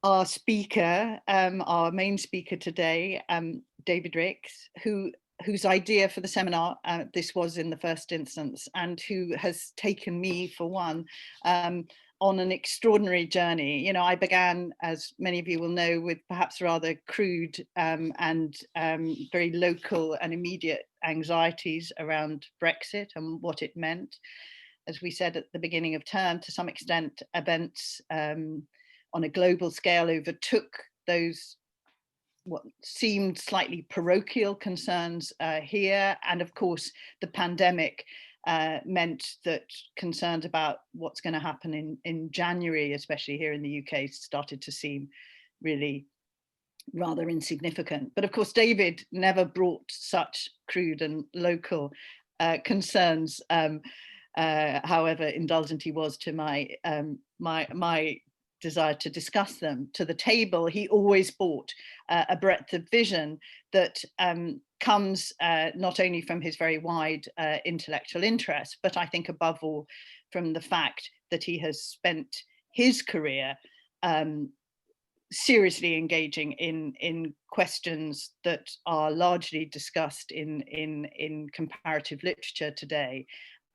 our speaker, our main speaker today, David Ricks, whose idea for the seminar this was in the first instance, and who has taken me, for one, on an extraordinary journey. You know, I began, as many of you will know, with perhaps rather crude and very local and immediate anxieties around Brexit and what it meant. As we said at the beginning of term, to some extent, events on a global scale overtook those what seemed slightly parochial concerns here. And of course, the pandemic meant that concerns about what's going to happen in January, especially here in the UK, started to seem really rather insignificant. But of course, David never brought such crude and local concerns, however indulgent he was to my desire to discuss them to the table. He always brought a breadth of vision that comes not only from his very wide intellectual interest, but I think above all from the fact that he has spent his career seriously engaging in questions that are largely discussed in comparative literature today.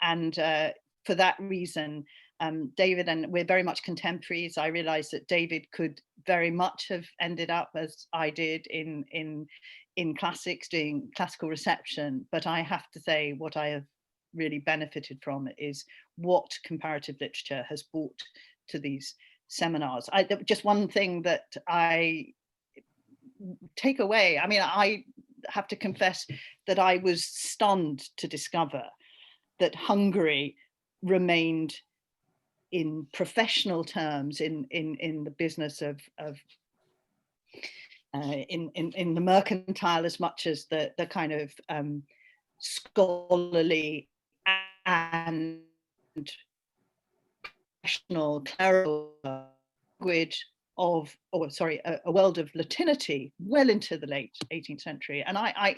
And for that reason, David and we're very much contemporaries. I realized that David could very much have ended up, as I did, in classics, doing classical reception. But I have to say, what I have really benefited from is what comparative literature has brought to these seminars. Just one thing that I take away, I mean, I have to confess that I was stunned to discover that Hungary remained, in professional terms, in the business of in the mercantile as much as the kind of scholarly and professional clerical language of, a world of Latinity well into the late 18th century. And I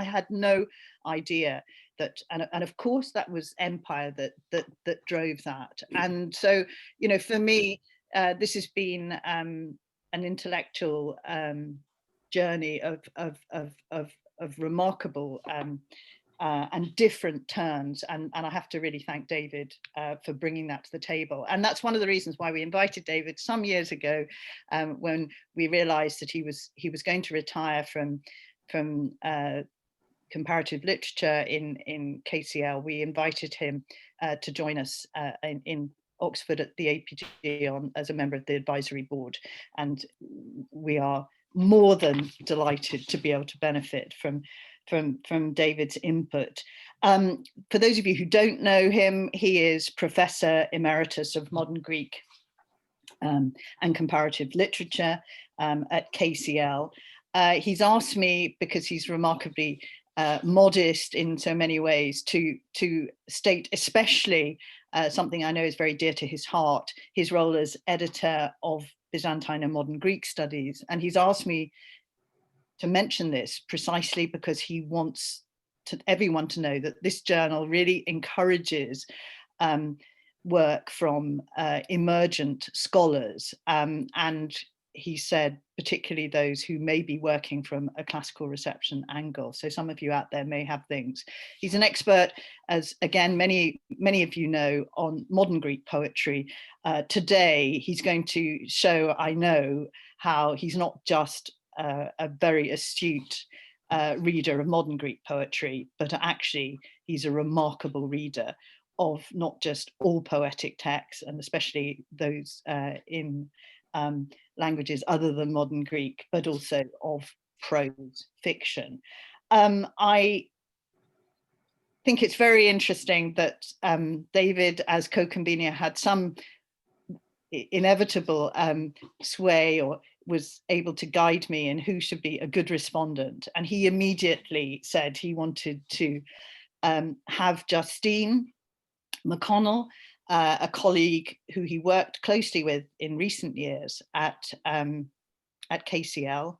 had no idea that, and of course that was empire that drove that. And so, you know, for me, this has been an intellectual journey of remarkable and different turns, and I have to really thank David for bringing that to the table. And that's one of the reasons why we invited David some years ago, when we realized that he was going to retire from comparative literature in KCL. We invited him to join us in Oxford at the APGRD as a member of the advisory board, and we are more than delighted to be able to benefit from David's input. For those of you who don't know him, he is Professor Emeritus of Modern Greek and Comparative Literature at KCL. He's asked me, because he's remarkably modest in so many ways, to state especially something I know is very dear to his heart, his role as editor of Byzantine and Modern Greek Studies. And he's asked me to mention this precisely because he wants everyone to know that this journal really encourages work from emergent scholars, and he said particularly those who may be working from a classical reception angle. So some of you out there may have things. He's an expert, as again many of you know, on modern Greek poetry. Today he's going to show, I know, how he's not just a very astute reader of modern Greek poetry, but actually he's a remarkable reader of not just all poetic texts, and especially those in languages other than modern Greek, but also of prose fiction. I think it's very interesting that David, as co-convener, had some inevitable sway, or was able to guide me in who should be a good respondent. And he immediately said he wanted to have Justine McConnell, a colleague who he worked closely with in recent years at KCL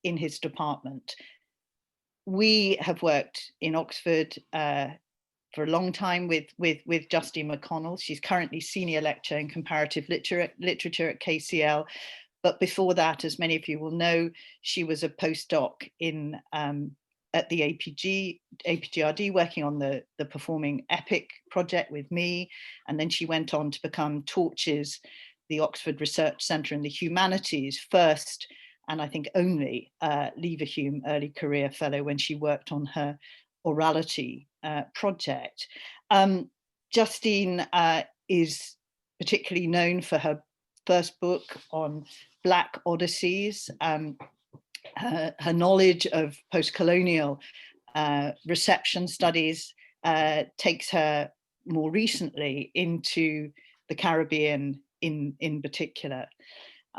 in his department. We have worked in Oxford for a long time with Justine McConnell. She's currently senior lecturer in comparative literature at KCL. But before that, as many of you will know, she was a postdoc in at the APGRD, working on the Performing Epic project with me. And then she went on to become Torches, the Oxford Research Centre in the Humanities, first, and I think only, Leverhulme Early Career Fellow when she worked on her orality project. Justine is particularly known for her first book on Black Odysseys. Her knowledge of post-colonial reception studies takes her more recently into the Caribbean in particular.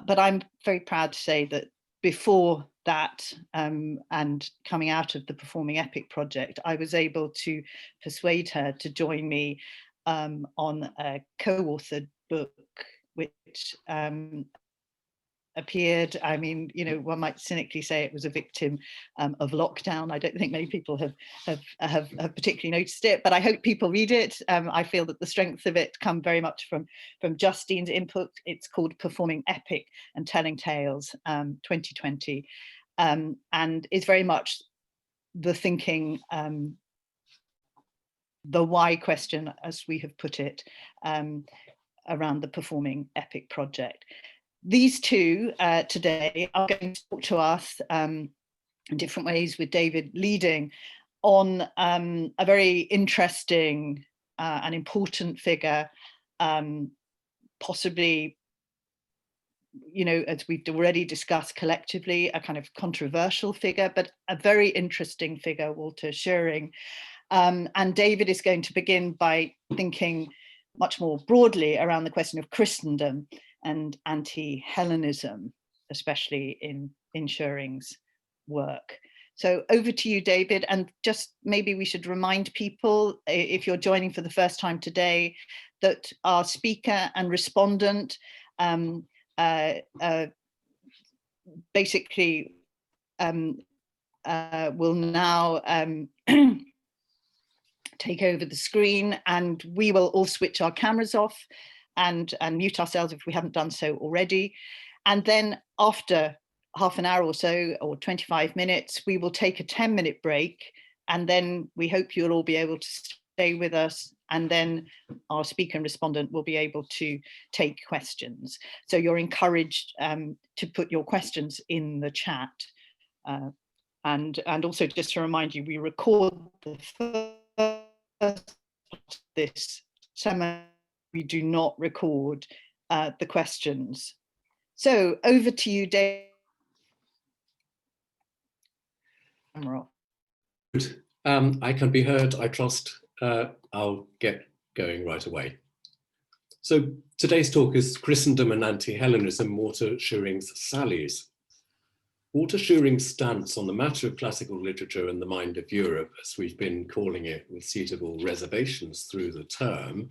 But I'm very proud to say that before that, and coming out of the Performing Epic project, I was able to persuade her to join me on a co-authored book, which appeared, I mean, you know, one might cynically say it was a victim of lockdown. I don't think many people have particularly noticed it, but I hope people read it. I feel that the strength of it come very much from Justine's input. It's called Performing Epic and Telling Tales 2020, and is very much the thinking, the why question, as we have put it, around the Performing Epic project. These two today are going to talk to us in different ways, with David leading, on a very interesting and important figure, possibly, you know, as we've already discussed collectively, a kind of controversial figure, but a very interesting figure, Walter Shewring. And David is going to begin by thinking much more broadly around the question of Christendom and anti-Hellenism, especially in Shewring's work. So over to you, David, and just maybe we should remind people, if you're joining for the first time today, that our speaker and respondent basically will now take over the screen, and we will all switch our cameras off and mute ourselves if we haven't done so already. And then after half an hour or so, or 25 minutes, we will take a 10-minute break, and then we hope you'll all be able to stay with us, and then our speaker and respondent will be able to take questions. So you're encouraged to put your questions in the chat. And also just to remind you, we record the first part of this seminar. We do not record the questions. So over to you, Dave. I can be heard, I trust. I'll get going right away. So today's talk is Christendom and Anti-Hellenism, Walter Shewring's Sallies. Walter Shewring's stance on the matter of classical literature and the mind of Europe, as we've been calling it with suitable reservations through the term,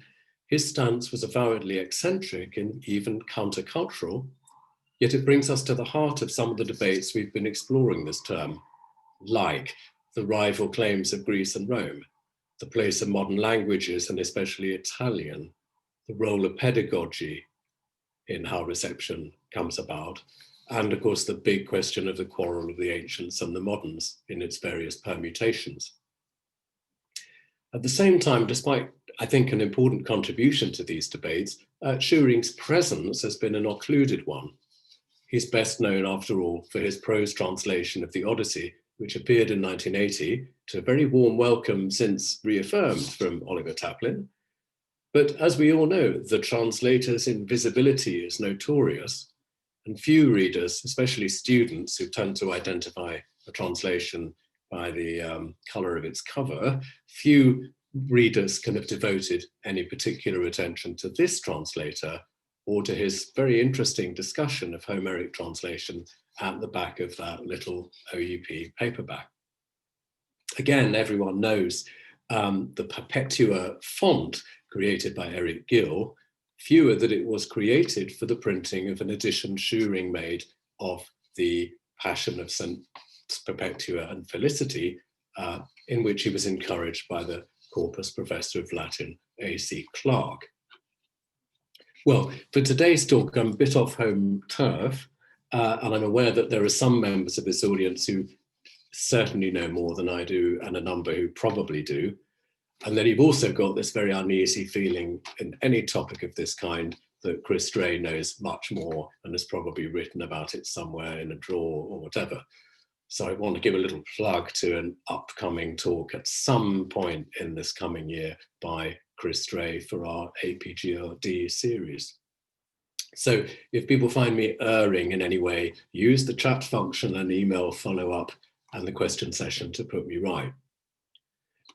his stance was avowedly eccentric and even countercultural, yet it brings us to the heart of some of the debates we've been exploring this term, like the rival claims of Greece and Rome, the place of modern languages and especially Italian, the role of pedagogy in how reception comes about, and of course the big question of the quarrel of the ancients and the moderns in its various permutations. At the same time, despite, I think, an important contribution to these debates, Shewring's presence has been an occluded one. He's best known, after all, for his prose translation of the Odyssey, which appeared in 1980 to a very warm welcome since reaffirmed from Oliver Taplin. But as we all know, the translator's invisibility is notorious, and few readers, especially students who tend to identify a translation by the colour of its cover, few readers can have devoted any particular attention to this translator or to his very interesting discussion of Homeric translation at the back of that little OUP paperback. Again, everyone knows the Perpetua font created by Eric Gill, fewer that it was created for the printing of an edition Shewring made of the Passion of St. Perpetua and Felicity, in which he was encouraged by the Corpus Professor of Latin, A.C. Clarke. Well, for today's talk, I'm a bit off home turf, and I'm aware that there are some members of this audience who certainly know more than I do, and a number who probably do. And then you've also got this very uneasy feeling in any topic of this kind that Chris Stray knows much more and has probably written about it somewhere in a drawer or whatever. So I want to give a little plug to an upcoming talk at some point in this coming year by Chris Stray for our APGRD series. So if people find me erring in any way, use the chat function and email follow-up and the question session to put me right.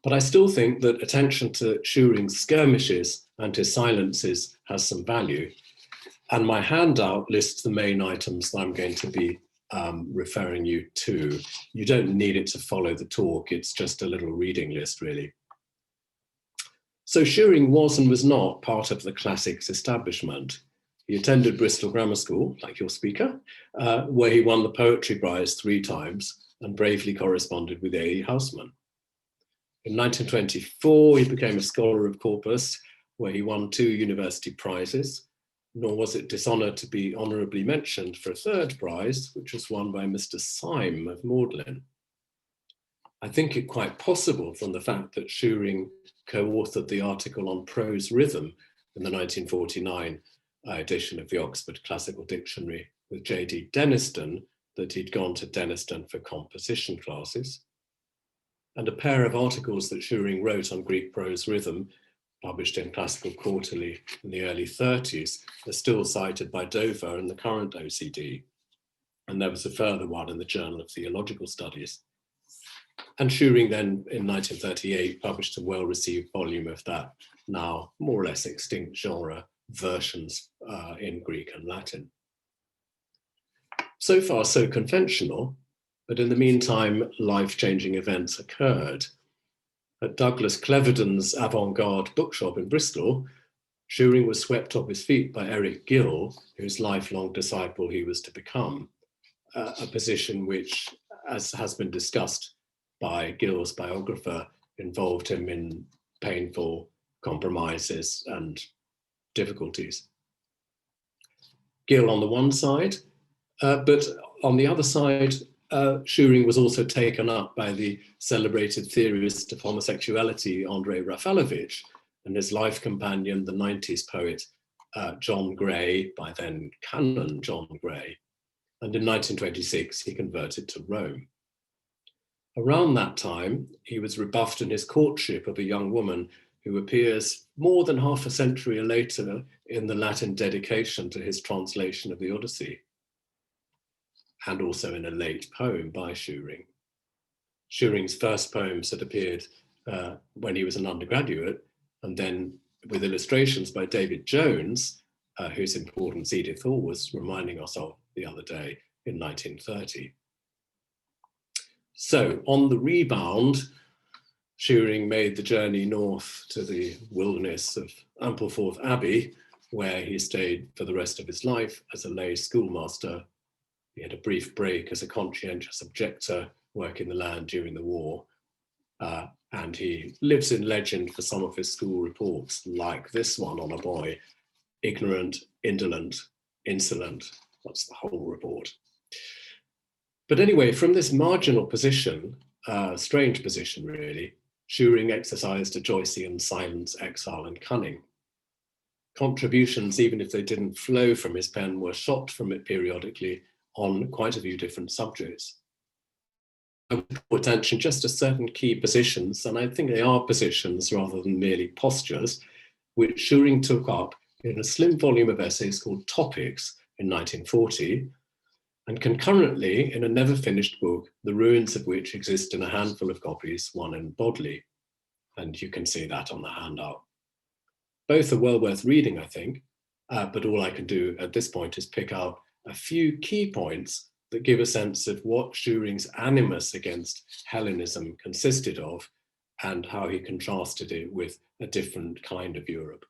But I still think that attention to Shewring's skirmishes and his silences has some value. And my handout lists the main items that I'm going to be referring you to. You don't need it to follow the talk, it's just a little reading list, really. So Shewring was and was not part of the classics establishment. He attended Bristol Grammar School, like your speaker, where he won the Poetry Prize 3 times and bravely corresponded with A.E. Housman. In 1924, he became a Scholar of Corpus, where he won 2 university prizes, nor was it dishonoured to be honourably mentioned for a 3rd prize, which was won by Mr. Syme of Magdalen. I think it quite possible from the fact that Shewring co-authored the article on prose rhythm in the 1949 edition of the Oxford Classical Dictionary with J.D. Denniston that he'd gone to Denniston for composition classes. And a pair of articles that Shewring wrote on Greek prose rhythm, published in Classical Quarterly in the early 30s, are still cited by Dover in the current OCD. And there was a further one in the Journal of Theological Studies. And Shewring then, in 1938, published a well-received volume of that now more or less extinct genre, versions in Greek and Latin. So far, so conventional, but in the meantime, life-changing events occurred. At Douglas Clevedon's avant-garde bookshop in Bristol, Shewring was swept off his feet by Eric Gill, whose lifelong disciple he was to become, a position which, as has been discussed by Gill's biographer, involved him in painful compromises and difficulties. Gill on the one side, but on the other side, Shewring was also taken up by the celebrated theorist of homosexuality, Andrei Rafalovich, and his life companion, the 90s poet, John Gray, by then canon John Gray. And in 1926, he converted to Rome. Around that time, he was rebuffed in his courtship of a young woman who appears more than half a century later in the Latin dedication to his translation of the Odyssey, and also in a late poem by Shewring. Shewring's first poems had appeared when he was an undergraduate, and then with illustrations by David Jones, whose importance Edith Hall was reminding us of the other day, in 1930. So on the rebound, Shewring made the journey north to the wilderness of Ampleforth Abbey, where he stayed for the rest of his life as a lay schoolmaster. He had a brief break as a conscientious objector working the land during the war. And he lives in legend for some of his school reports, like this one on a boy: ignorant, indolent, insolent. That's the whole report. But anyway, from this marginal position, strange position really, Shewring exercised a Joycean silence, exile and cunning. Contributions, even if they didn't flow from his pen, were shot from it periodically on quite a few different subjects. I would draw attention just to certain key positions, and I think they are positions rather than merely postures, which Shewring took up in a slim volume of essays called Topics in 1940, and concurrently in a never-finished book, the ruins of which exist in a handful of copies, one in Bodley, and you can see that on the handout. Both are well worth reading, I think, but all I can do at this point is pick out a few key points that give a sense of what Shewring's animus against Hellenism consisted of and how he contrasted it with a different kind of Europe.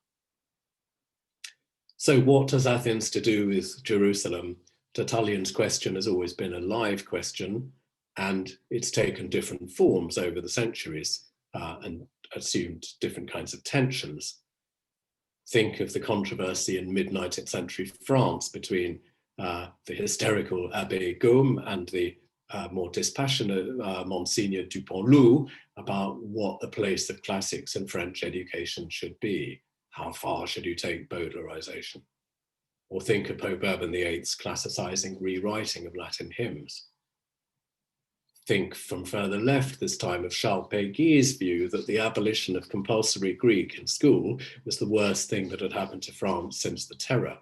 So what has Athens to do with Jerusalem? Tertullian's question has always been a live question, and it's taken different forms over the centuries and assumed different kinds of tensions. Think of the controversy in mid-19th century France between the hysterical Abbé Gaume and the more dispassionate Monsignor Dupont-Loup about what the place of classics in French education should be. How far should you take Bowdlerization? Or think of Pope Urban VIII's classicizing rewriting of Latin hymns. Think from further left this time of Charles Péguy's view that the abolition of compulsory Greek in school was the worst thing that had happened to France since the Terror.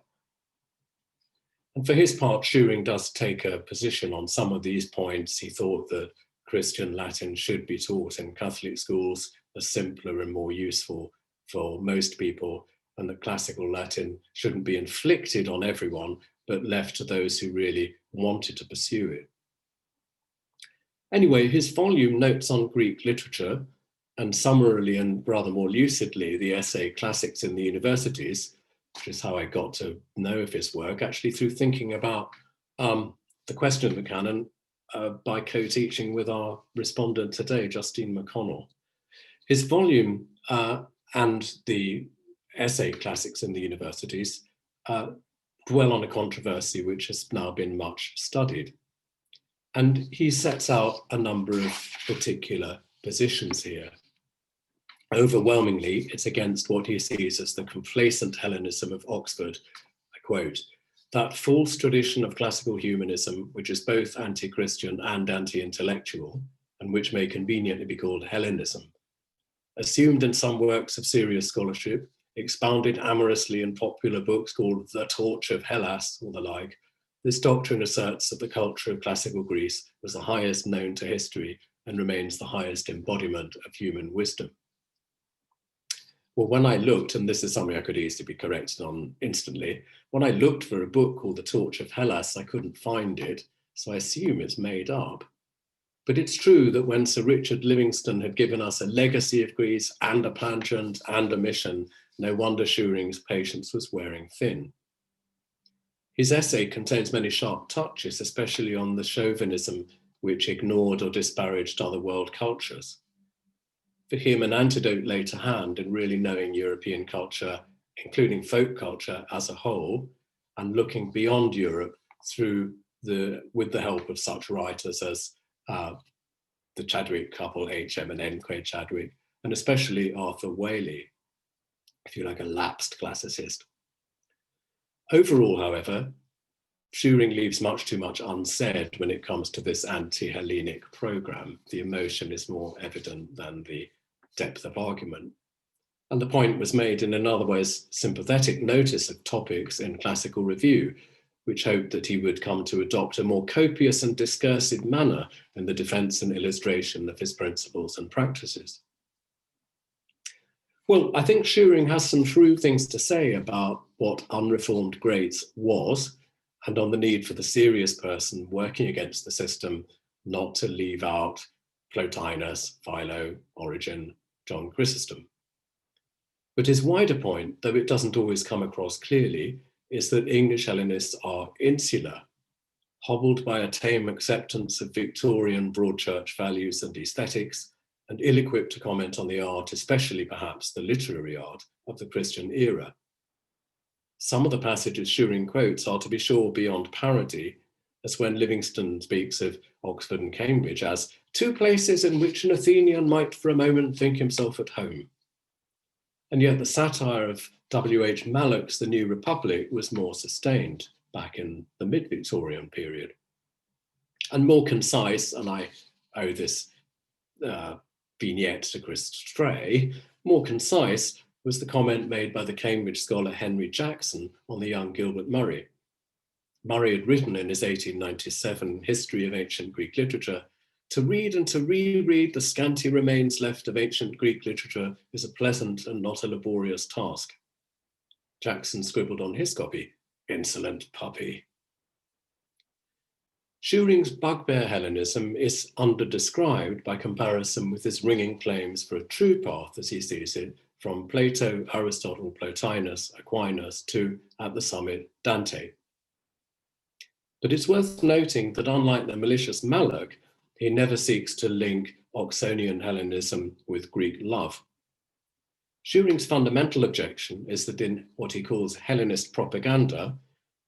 And for his part, Shewring does take a position on some of these points. He thought that Christian Latin should be taught in Catholic schools as simpler and more useful for most people, and that classical Latin shouldn't be inflicted on everyone, but left to those who really wanted to pursue it. Anyway, his volume Notes on Greek Literature, and summarily and rather more lucidly, the essay Classics in the Universities, which is how I got to know of his work, actually through thinking about the question of the canon by co-teaching with our respondent today, Justine McConnell. His volume and the essay Classics in the Universities dwell on a controversy which has now been much studied. And he sets out a number of particular positions here. Overwhelmingly, it's against what he sees as the complacent Hellenism of Oxford. I quote, "That false tradition of classical humanism, which is both anti-Christian and anti-intellectual, and which may conveniently be called Hellenism, assumed in some works of serious scholarship, expounded amorously in popular books called The Torch of Hellas or the like, this doctrine asserts that the culture of classical Greece was the highest known to history and remains the highest embodiment of human wisdom." Well, when I looked, and this is something I could easily be corrected on instantly, when I looked for a book called The Torch of Hellas, I couldn't find it, so I assume it's made up. But it's true that when Sir Richard Livingston had given us a legacy of Greece and a pageant and a mission, no wonder Shewring's patience was wearing thin. His essay contains many sharp touches, especially on the chauvinism which ignored or disparaged other world cultures. For him, an antidote lay to hand in really knowing European culture, including folk culture as a whole, and looking beyond Europe with the help of such writers as the Chadwick couple, H.M. and N.Q. Chadwick, and especially Arthur Waley, if you like, a lapsed classicist. Overall, however, Shewring leaves much too much unsaid when it comes to this anti-Hellenic programme. The emotion is more evident than the depth of argument. And the point was made in an otherwise sympathetic notice of topics in Classical Review, which hoped that he would come to adopt a more copious and discursive manner in the defence and illustration of his principles and practices. Well, I think Shewring has some true things to say about what unreformed greats was, and on the need for the serious person working against the system not to leave out Plotinus, Philo, Origen, John Chrysostom. But his wider point, though it doesn't always come across clearly, is that English Hellenists are insular, hobbled by a tame acceptance of Victorian broad church values and aesthetics, and ill-equipped to comment on the art, especially perhaps the literary art, of the Christian era. Some of the passages Shewring quotes are, to be sure, beyond parody, as when Livingston speaks of Oxford and Cambridge as two places in which an Athenian might for a moment think himself at home. And yet the satire of W.H. Mallock's The New Republic was more sustained back in the mid-Victorian period. And more concise, and I owe this vignette to Chris Stray, more concise was the comment made by the Cambridge scholar Henry Jackson on the young Gilbert Murray. Murray had written in his 1897 History of Ancient Greek Literature, "To read and to reread the scanty remains left of ancient Greek literature is a pleasant and not a laborious task." Jackson scribbled on his copy, "Insolent puppy." Shewring's bugbear Hellenism is under-described by comparison with his ringing claims for a true path, as he sees it, from Plato, Aristotle, Plotinus, Aquinas to, at the summit, Dante. But it's worth noting that unlike the malicious Mallock, he never seeks to link Oxonian Hellenism with Greek love. Shewring's fundamental objection is that in what he calls Hellenist propaganda,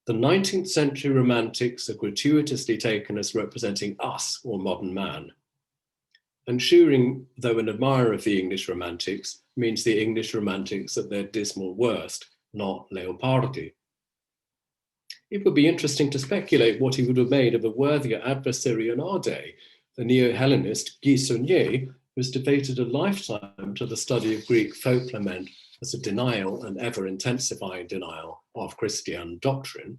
The 19th century romantics are gratuitously taken as representing us, or modern man. And Shewring, though an admirer of the English romantics, means the English romantics at their dismal worst, not Leopardi. It would be interesting to speculate what he would have made of a worthier adversary in our day, the neo-Hellenist Guy Saunier, who has devoted a lifetime to the study of Greek folk lament as a denial and ever-intensifying denial of Christian doctrine,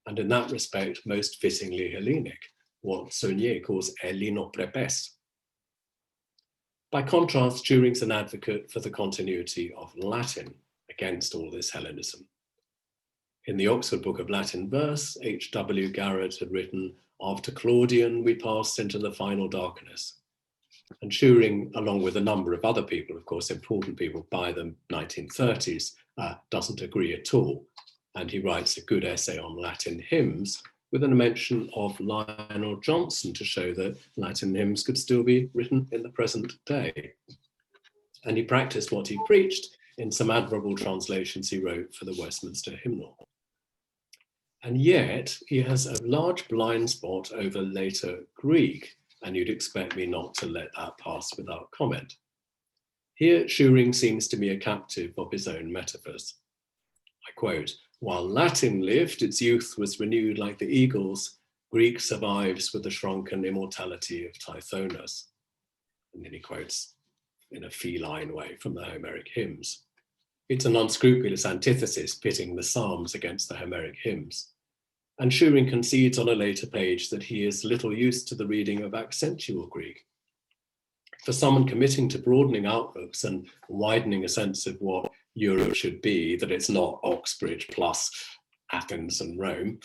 and in that respect most fittingly Hellenic, what Saunier calls Hellenoplepes. By contrast, Shewring's an advocate for the continuity of Latin against all this Hellenism. In the Oxford Book of Latin Verse, H.W. Garrett had written, "After Claudian, we passed into the final darkness." And Shewring, along with a number of other people, of course, important people by the 1930s, doesn't agree at all. And he writes a good essay on Latin hymns with a mention of Lionel Johnson to show that Latin hymns could still be written in the present day. And he practiced what he preached in some admirable translations he wrote for the Westminster Hymnal. And yet he has a large blind spot over later Greek, and you'd expect me not to let that pass without comment. Here, Shewring seems to be a captive of his own metaphors. I quote, "While Latin lived, its youth was renewed like the eagle's, Greek survives with the shrunken immortality of Tithonus." And then he quotes in a feline way from the Homeric hymns. It's an unscrupulous antithesis pitting the Psalms against the Homeric hymns. And Shewring concedes on a later page that he is little used to the reading of accentual Greek. For someone committing to broadening outlooks and widening a sense of what Europe should be, that it's not Oxbridge plus Athens and Rome,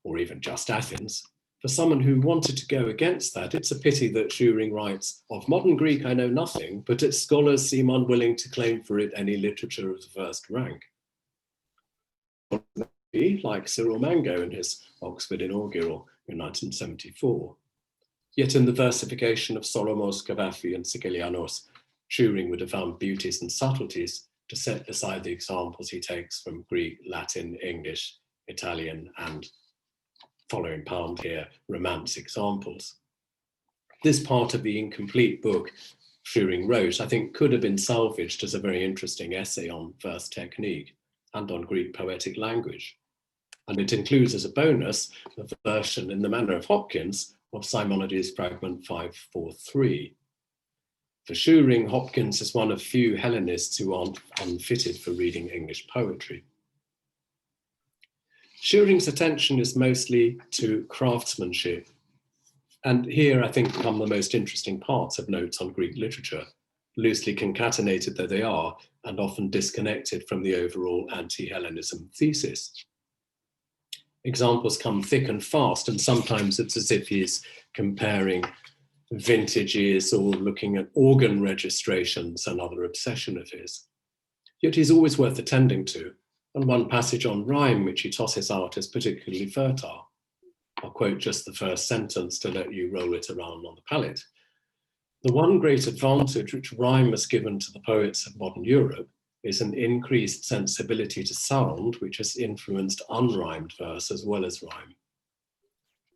or even just Athens, for someone who wanted to go against that, it's a pity that Shewring writes, "Of modern Greek I know nothing, but its scholars seem unwilling to claim for it any literature of the first rank." Like Cyril Mango in his Oxford Inaugural in 1974. Yet in the versification of Solomos, Cavafy and Sigilianos, Shewring would have found beauties and subtleties to set beside the examples he takes from Greek, Latin, English, Italian, and following pound here, Romance examples. This part of the incomplete book Shewring wrote, I think, could have been salvaged as a very interesting essay on verse technique and on Greek poetic language. And it includes as a bonus a version in the manner of Hopkins of Simonides fragment 543. For Shewring, Hopkins is one of few Hellenists who aren't unfitted for reading English poetry. Shewring's attention is mostly to craftsmanship. And here I think come the most interesting parts of notes on Greek literature, loosely concatenated though they are, and often disconnected from the overall anti-Hellenism thesis. Examples come thick and fast, and sometimes it's as if he's comparing vintages or looking at organ registrations, another obsession of his. Yet he's always worth attending to, and one passage on rhyme which he tosses out is particularly fertile. I'll quote just the first sentence to let you roll it around on the palette. "The one great advantage which rhyme has given to the poets of modern Europe is an increased sensibility to sound, which has influenced unrhymed verse as well as rhyme."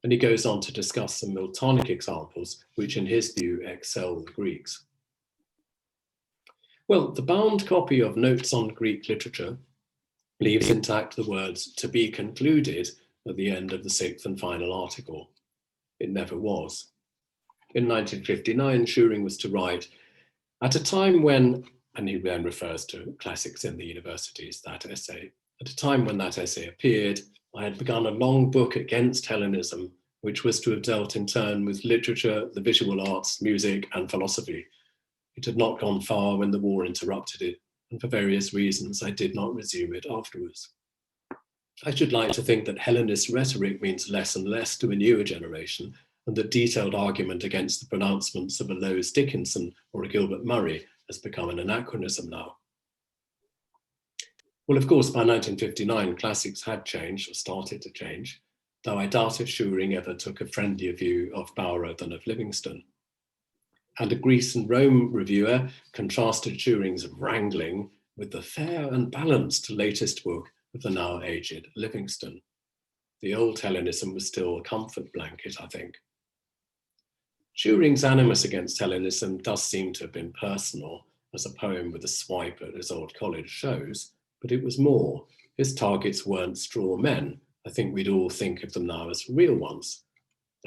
And he goes on to discuss some Miltonic examples, which in his view excel the Greeks. Well, the bound copy of Notes on Greek Literature leaves intact the words "to be concluded" at the end of the 6th and final article. It never was. In 1959, Shewring was to write, "At a time when," and he then refers to classics in the universities, that essay. "At a time when that essay appeared, I had begun a long book against Hellenism, which was to have dealt in turn with literature, the visual arts, music, and philosophy. It had not gone far when the war interrupted it, and for various reasons I did not resume it afterwards. I should like to think that Hellenist rhetoric means less and less to a newer generation, and that detailed argument against the pronouncements of a Lowes Dickinson or a Gilbert Murray has become an anachronism now." Well, of course, by 1959, classics had changed or started to change, though I doubt if Shewring ever took a friendlier view of Bauer than of Livingstone. And a Greece and Rome reviewer contrasted Shewring's wrangling with the fair and balanced latest book of the now aged Livingstone. The old Hellenism was still a comfort blanket, I think. Shewring's animus against Hellenism does seem to have been personal, as a poem with a swipe at his old college shows, but it was more. His targets weren't straw men. I think we'd all think of them now as real ones.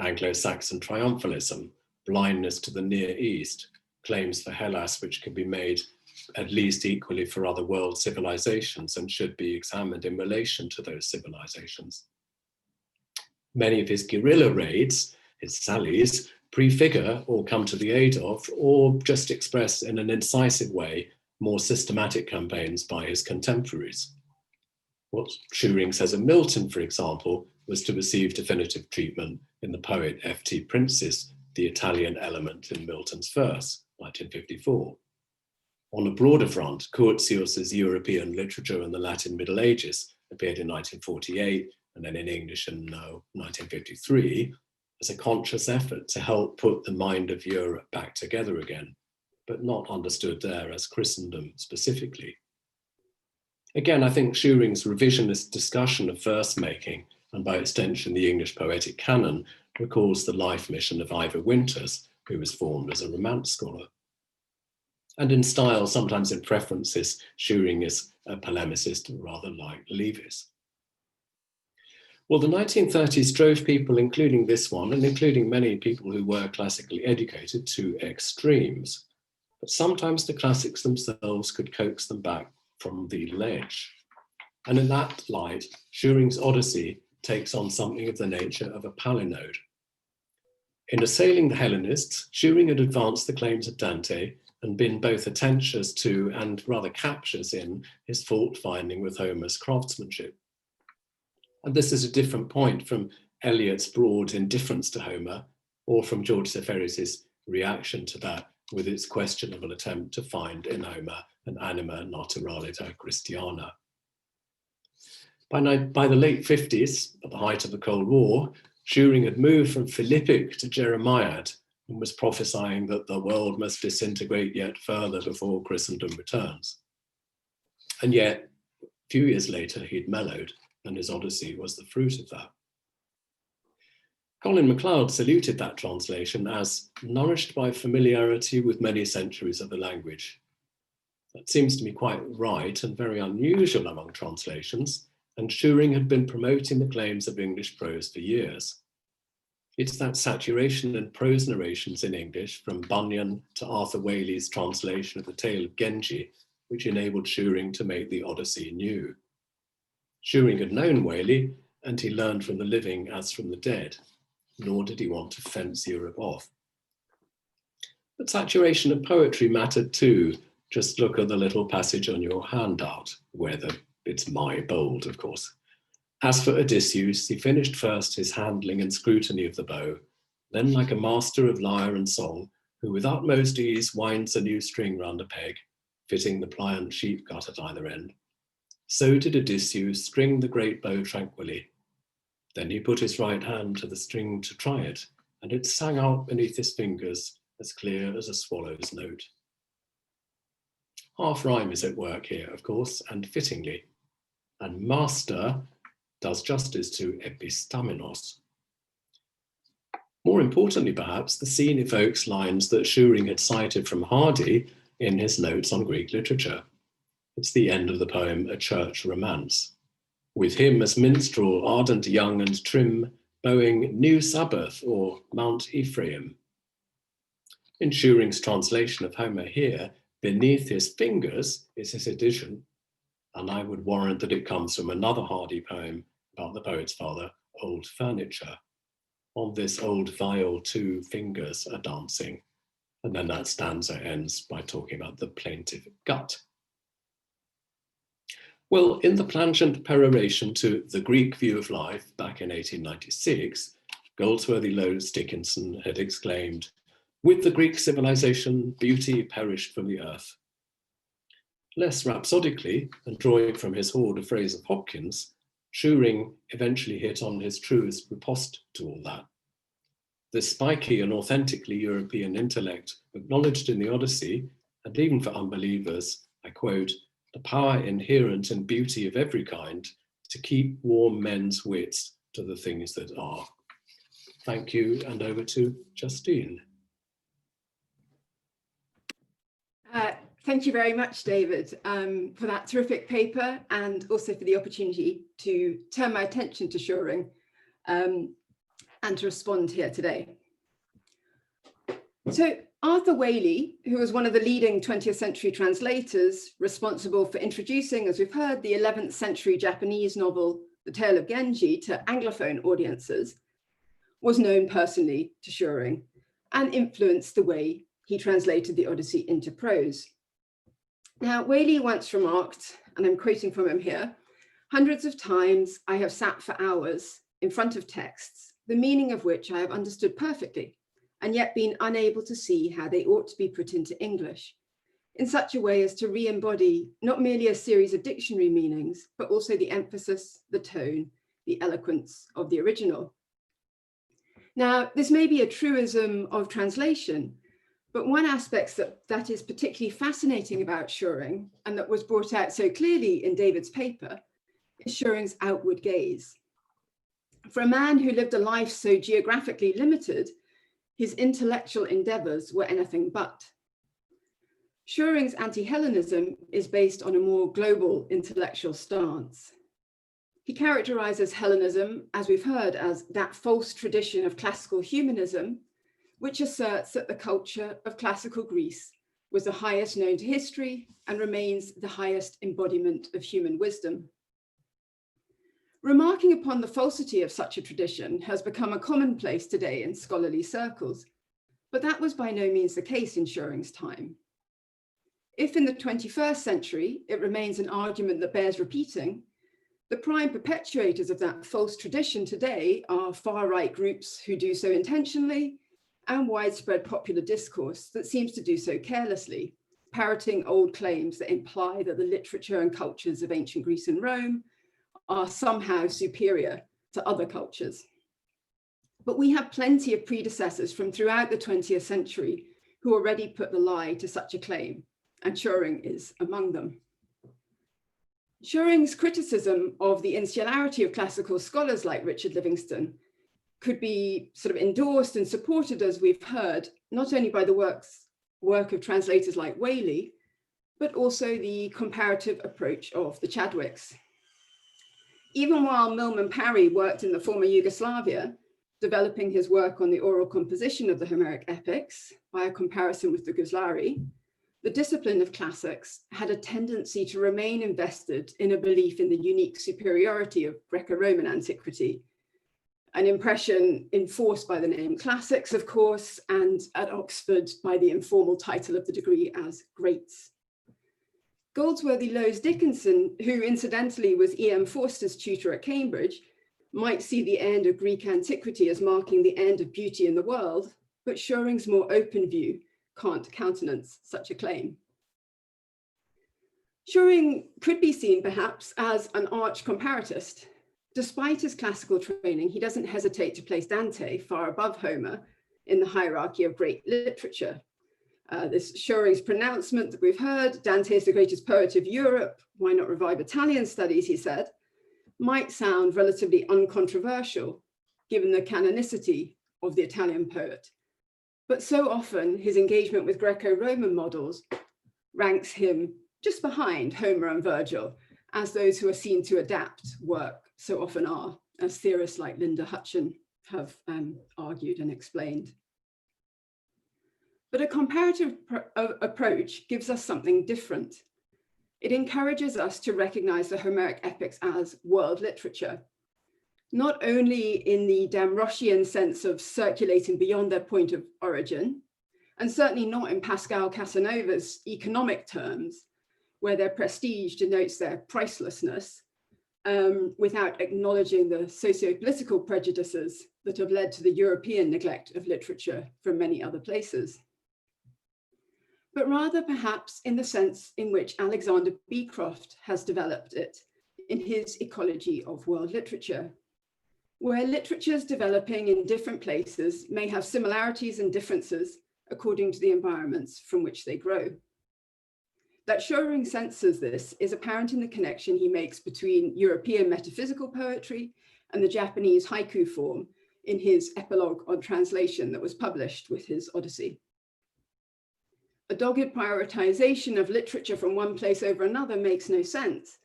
Anglo-Saxon triumphalism, blindness to the Near East, claims for Hellas which can be made at least equally for other world civilizations and should be examined in relation to those civilizations. Many of his guerrilla raids, his sallies, prefigure or come to the aid of, or just express in an incisive way, more systematic campaigns by his contemporaries. What Shewring says of Milton, for example, was to receive definitive treatment in the poet F.T. Prince's The Italian Element in Milton's Verse, 1954. On a broader front, Curtius's European Literature in the Latin Middle Ages appeared in 1948 and then in English in 1953 as a conscious effort to help put the mind of Europe back together again, but not understood there as Christendom specifically. Again, I think Shewring's revisionist discussion of verse making, and by extension the English poetic canon, recalls the life mission of Ivor Winters, who was formed as a Romance scholar. And in style, sometimes in preferences, Shewring is a polemicist rather like Leavis. Well, the 1930s drove people, including this one, and including many people who were classically educated, to extremes. But sometimes the classics themselves could coax them back from the ledge. And in that light, Shewring's Odyssey takes on something of the nature of a palinode. In assailing the Hellenists, Shewring had advanced the claims of Dante and been both attentious to and rather captious in his fault-finding with Homer's craftsmanship. And this is a different point from Eliot's broad indifference to Homer, or from George Seferis's reaction to that with its questionable attempt to find in Homer an anima naturalita Christiana. By the late 50s, at the height of the Cold War, Shewring had moved from Philippic to Jeremiad and was prophesying that the world must disintegrate yet further before Christendom returns. And yet, a few years later, he'd mellowed, and his Odyssey was the fruit of that. Colin MacLeod saluted that translation as nourished by familiarity with many centuries of the language. That seems to me quite right and very unusual among translations, and Shewring had been promoting the claims of English prose for years. It's that saturation in prose narrations in English, from Bunyan to Arthur Waley's translation of the Tale of Genji, which enabled Shewring to make the Odyssey new. Shewring had known Waley, and he learned from the living as from the dead, nor did he want to fence Europe off. But saturation of poetry mattered too. Just look at the little passage on your handout, where it's my bold, of course. As for Odysseus, he finished first his handling and scrutiny of the bow, then like a master of lyre and song, who with utmost ease winds a new string round a peg, fitting the pliant sheep gut at either end. So did Odysseus string the great bow tranquilly. Then he put his right hand to the string to try it, and it sang out beneath his fingers as clear as a swallow's note. Half rhyme is at work here, of course, and fittingly. And master does justice to epistamenos. More importantly, perhaps, the scene evokes lines that Shewring had cited from Hardy in his notes on Greek literature. It's the end of the poem, A Church Romance. With him as minstrel, ardent, young and trim, bowing New Sabbath or Mount Ephraim. In Shewring's translation of Homer here, beneath his fingers is his addition, and I would warrant that it comes from another Hardy poem about the poet's father, Old Furniture. On this old viol 2 fingers are dancing. And then that stanza ends by talking about the plaintive gut. Well, in the plangent peroration to The Greek View of Life back in 1896, Goldsworthy Lowes Dickinson had exclaimed, "With the Greek civilization, beauty perished from the earth." Less rhapsodically, and drawing from his hoard a phrase of Hopkins, Shewring eventually hit on his truest riposte to all that. The spiky and authentically European intellect acknowledged in the Odyssey, and even for unbelievers, I quote, "the power inherent in beauty of every kind to keep warm men's wits to the things that are. Thank you, and over to Justine. Thank you very much, David, for that terrific paper, and also for the opportunity to turn my attention to Shewring and to respond here today. So Arthur Waley, who was one of the leading 20th century translators responsible for introducing, as we've heard, the 11th century Japanese novel, The Tale of Genji, to Anglophone audiences, was known personally to Shewring and influenced the way he translated the Odyssey into prose. Now, Waley once remarked, and I'm quoting from him here, "Hundreds of times I have sat for hours in front of texts, the meaning of which I have understood perfectly, and yet been unable to see how they ought to be put into English, in such a way as to re-embody not merely a series of dictionary meanings, but also the emphasis, the tone, the eloquence of the original." Now, this may be a truism of translation, but one aspect that is particularly fascinating about Shewring, and that was brought out so clearly in David's paper, is Shewring's outward gaze. For a man who lived a life so geographically limited, his intellectual endeavors were anything but. Shewring's anti-Hellenism is based on a more global intellectual stance. He characterizes Hellenism, as we've heard, as that false tradition of classical humanism, which asserts that the culture of classical Greece was the highest known to history and remains the highest embodiment of human wisdom. Remarking upon the falsity of such a tradition has become a commonplace today in scholarly circles, but that was by no means the case in Shewring's time. If in the 21st century it remains an argument that bears repeating, the prime perpetuators of that false tradition today are far-right groups who do so intentionally, and widespread popular discourse that seems to do so carelessly, parroting old claims that imply that the literature and cultures of ancient Greece and Rome are somehow superior to other cultures. But we have plenty of predecessors from throughout the 20th century who already put the lie to such a claim, and Shewring is among them. Shewring's criticism of the insularity of classical scholars like Richard Livingstone could be sort of endorsed and supported, as we've heard, not only by the work of translators like Waley, but also the comparative approach of the Chadwicks. Even while Milman Parry worked in the former Yugoslavia, developing his work on the oral composition of the Homeric epics by a comparison with the Guzlari, the discipline of classics had a tendency to remain invested in a belief in the unique superiority of Greco-Roman antiquity, an impression enforced by the name classics, of course, and at Oxford by the informal title of the degree as greats. Goldsworthy Lowes Dickinson, who incidentally was E.M. Forster's tutor at Cambridge, might see the end of Greek antiquity as marking the end of beauty in the world, but Shewring's more open view can't countenance such a claim. Shewring could be seen perhaps as an arch comparatist. Despite his classical training, he doesn't hesitate to place Dante far above Homer in the hierarchy of great literature. This Shewring's pronouncement that we've heard, Dante is the greatest poet of Europe, why not revive Italian studies, he said, might sound relatively uncontroversial given the canonicity of the Italian poet. But so often his engagement with Greco-Roman models ranks him just behind Homer and Virgil, as those who are seen to adapt work so often are, as theorists like Linda Hutcheon have argued and explained. But a comparative approach gives us something different. It encourages us to recognize the Homeric epics as world literature, not only in the Damroschian sense of circulating beyond their point of origin, and certainly not in Pascal Casanova's economic terms, where their prestige denotes their pricelessness, without acknowledging the socio-political prejudices that have led to the European neglect of literature from many other places. But rather perhaps in the sense in which Alexander Beecroft has developed it in his Ecology of World Literature, where literatures developing in different places may have similarities and differences according to the environments from which they grow. That Shewring senses this is apparent in the connection he makes between European metaphysical poetry and the Japanese haiku form in his epilogue on translation that was published with his Odyssey. A dogged prioritization of literature from one place over another makes no sense.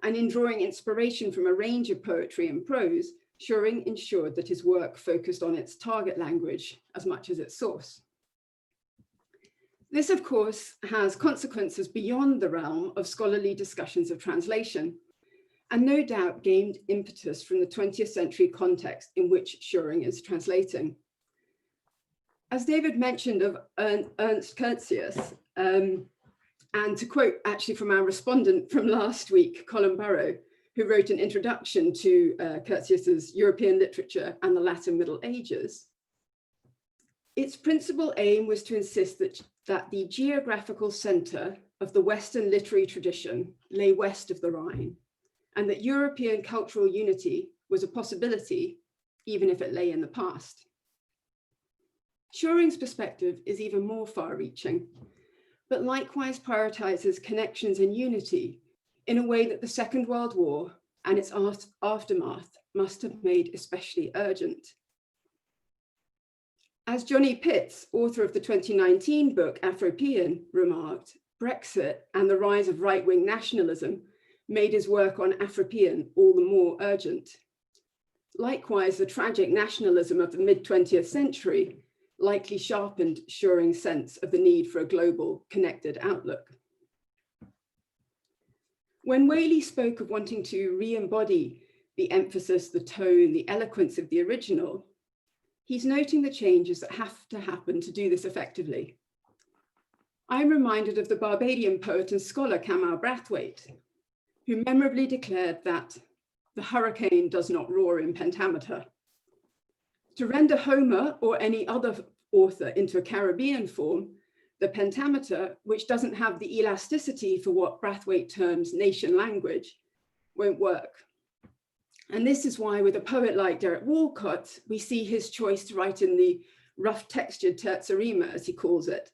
And in drawing inspiration from a range of poetry and prose, Shewring ensured that his work focused on its target language as much as its source. This, of course, has consequences beyond the realm of scholarly discussions of translation, and no doubt gained impetus from the 20th century context in which Shewring is translating. As David mentioned of Ernst Curtius, and to quote actually from our respondent from last week, Colin Burrow, who wrote an introduction to Curtius's European literature and the Latin Middle Ages, its principal aim was to insist that the geographical center of the Western literary tradition lay west of the Rhine, and that European cultural unity was a possibility, even if it lay in the past. Shewring's perspective is even more far-reaching, but likewise prioritizes connections and unity in a way that the Second World War and its aftermath must have made especially urgent. As Johnny Pitts, author of the 2019 book Afropean, remarked, Brexit and the rise of right-wing nationalism made his work on Afropean all the more urgent. Likewise, the tragic nationalism of the mid-20th century likely sharpened Shewring's sense of the need for a global, connected outlook. When Whaley spoke of wanting to re-embody the emphasis, the tone, the eloquence of the original, he's noting the changes that have to happen to do this effectively. I'm reminded of the Barbadian poet and scholar Kamal Brathwaite, who memorably declared that the hurricane does not roar in pentameter. To render Homer or any other author into a Caribbean form, the pentameter, which doesn't have the elasticity for what Brathwaite terms nation language, won't work. And this is why with a poet like Derek Walcott, we see his choice to write in the rough textured terza rima, as he calls it,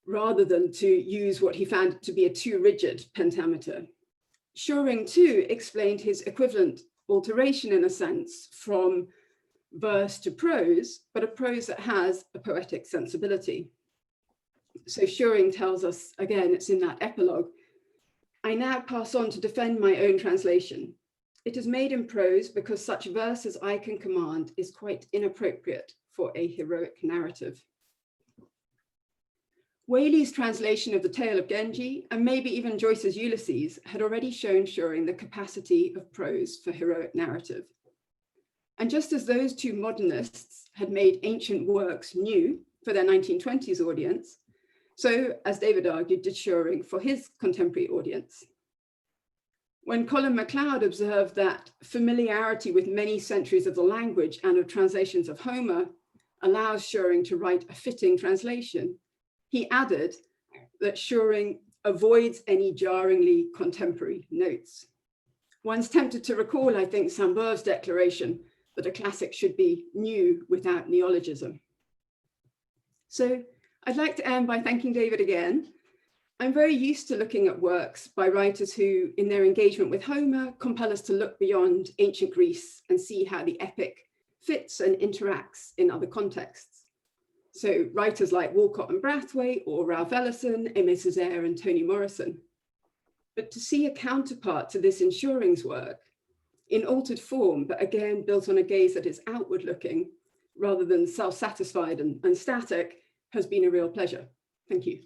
rather than to use what he found to be a too rigid pentameter. Shewring too explained his equivalent alteration in a sense from verse to prose, but a prose that has a poetic sensibility. So Shewring tells us, again, it's in that epilogue, I now pass on to defend my own translation. It is made in prose because such verse as I can command is quite inappropriate for a heroic narrative. Whaley's translation of the Tale of Genji, and maybe even Joyce's Ulysses, had already shown Shewring the capacity of prose for heroic narrative. And just as those two modernists had made ancient works new for their 1920s audience, so, as David argued, did Shewring for his contemporary audience. When Colin MacLeod observed that familiarity with many centuries of the language and of translations of Homer allows Shewring to write a fitting translation, he added that Shewring avoids any jarringly contemporary notes. One's tempted to recall, I think, Sainte-Beuve's declaration that a classic should be new without neologism. So I'd like to end by thanking David again. I'm very used to looking at works by writers who, in their engagement with Homer, compel us to look beyond ancient Greece and see how the epic fits and interacts in other contexts. So writers like Walcott and Brathwaite, or Ralph Ellison, Aimé Césaire, and Toni Morrison. But to see a counterpart to this in Shewring's work, in altered form, but again built on a gaze that is outward looking, rather than self-satisfied and static, has been a real pleasure. Thank you.